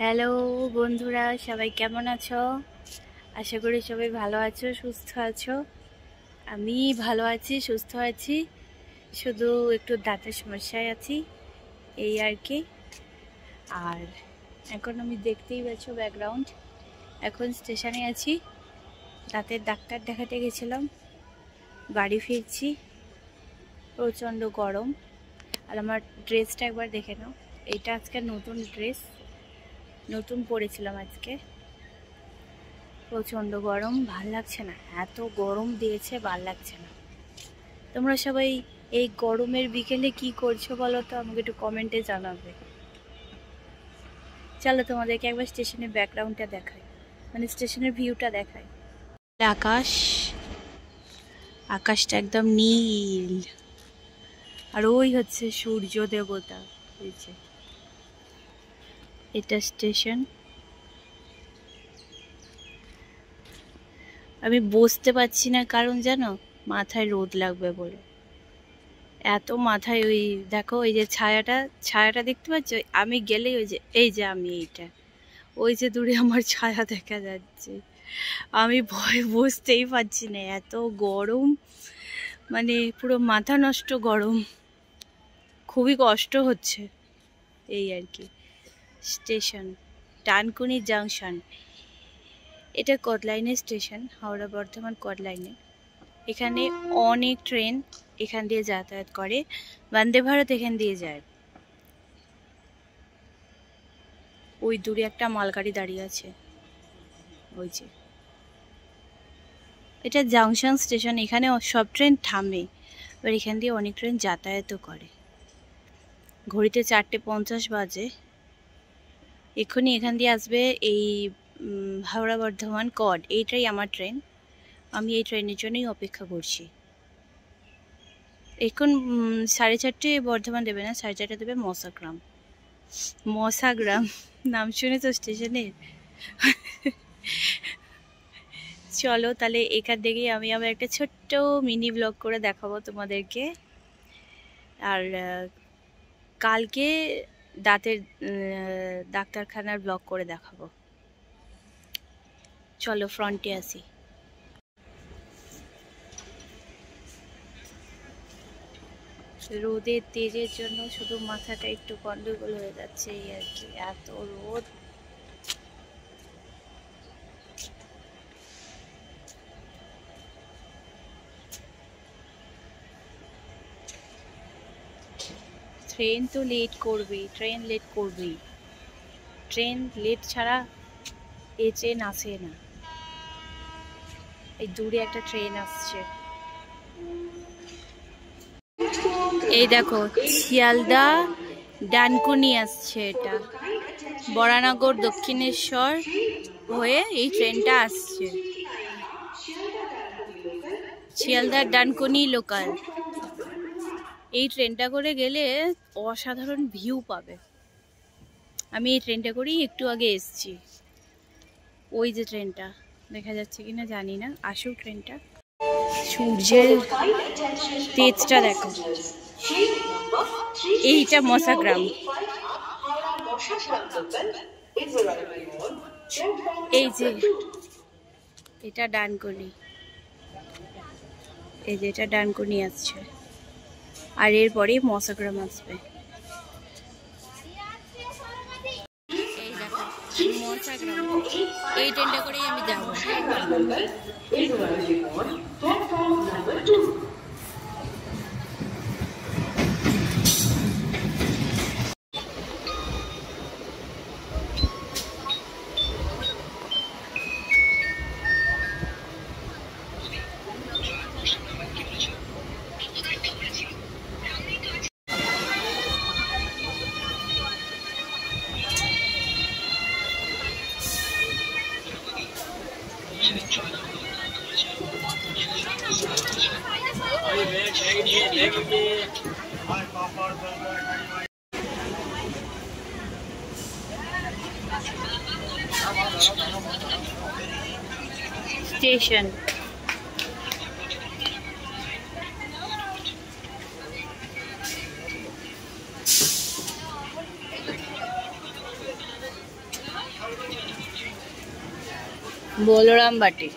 Hello বন্ধুরা, সবাই কেমন আছো? আশা করি সবাই ভালো আছো, সুস্থ আছো। আমি ভালো আছি, সুস্থ আছি, শুধু একটু দাঁতের সমস্যায় আছি, এই আর কি। আর এখন আমি দেখতেই পাচ্ছ ব্যাকগ্রাউন্ড, এখন স্টেশনে আছি, দাঁতের ডাক্তার দেখাতে গেছিলাম, বাড়ি ফিরছি। প্রচণ্ড গরম। আর আমার ড্রেসটা একবার দেখে নাও, এটা আজকে নতুন ড্রেস, নতুন পরেছিলাম আজকে। প্রচণ্ড গরম, ভাল লাগছে না, এত গরম দিয়েছে, ভাল লাগছে না। তোমরা সবাই এই গরমের বিকেলে কি করছো বলো তো, আমাকে একটু কমেন্টে জানাবে। চলো তোমাদেরকে একবার স্টেশনের ব্যাকগ্রাউন্ডটা দেখাই, মানে স্টেশনের ভিউটা দেখাই। আকাশ, আকাশটা একদম নীল, আর ওই হচ্ছে সূর্য দেবতা। এটা স্টেশন। আমি বসতে পারছি না, কারণ জানো, মাথায় রোদ লাগবে বলে। এত মাথায় ওই দেখো, ওই যে ছায়াটা দেখতে পাচ্ছ, আমি গেলেই ওই যে আমি এইটা, ওই যে দূরে আমার ছায়া দেখা যাচ্ছে। আমি ভয়ে বসতেই পারছি না, এত গরম, মানে পুরো মাথা নষ্ট গরম, খুবই কষ্ট হচ্ছে, এই আর কি। স্টেশন ডানকুনি জাংশন, এটা কট লাইনের স্টেশন, হাওড়া বর্ধমান কট লাইনে। এখানে অনেক ট্রেন এখান দিয়ে যাতায়াত করে, বন্দে ভারত এখান দিয়ে যায়। ওই দূরে একটা মালগাড়ি দাঁড়িয়ে আছে, ওই যে। এটা জাংশন স্টেশন, এখানে সব ট্রেন থামে, এবার এখান দিয়ে অনেক ট্রেন যাতায়াতও করে। ঘড়িতে 4:50 বাজে। এক্ষুনি এখান দিয়ে আসবে এই হাওড়া বর্ধমান কড, এইটাই আমার ট্রেন। আমি এই ট্রেনের জন্যই অপেক্ষা করছি। এখন 4:30 বর্ধমান দেবে না, 4:30 দেবে মশাগ্রাম। মশাগ্রাম নাম শুনে তো স্টেশনের। চলো তাহলে এখান থেকেই আমি আমার একটা ছোট্ট মিনি ব্লগ করে দেখাবো তোমাদেরকে। আর কালকে দাঁতের ডাক্তারখানার ব্লগ করে দেখাবো। চলো ফ্রন্টে আসি। রোদের তেজের জন্য শুধু মাথাটা একটু গন্ডগোল হয়ে যাচ্ছে, এই আর কি, এত রোদ। ট্রেন তো লেট করবেই, ট্রেন লেট করবেই, ট্রেন লেট ছাড়া এই ট্রেন আসে না। এই দূরে একটা ট্রেন আসছে, এই দেখো, শিয়ালদা ডানকুনি আসছে। এটা বরানগর দক্ষিণেশ্বর হয়ে এই ট্রেনটা আসছে, শিয়ালদা ডানকুনি লোকাল। এই ট্রেনটা করে গেলে অসাধারণ ভিউ পাবে। আমি এই ট্রেনটা করেই একটু আগে এসছি। ওই যে ট্রেনটা দেখা যাচ্ছে কিনা জানি না, আসুক ট্রেনটা। সূর্যের তেজটা দেখো, এইটা মশাগ্রাম, এই যে এটা ডানকুনি, এই যে এটা ডানকুনি আসছে, আর এরপরে মশাগ্রাম আসবে। এই দেখো মশাগ্রাম, এই ট্রেনটা করেই আমি যাবো। স্টেশন বলরাম বাটি।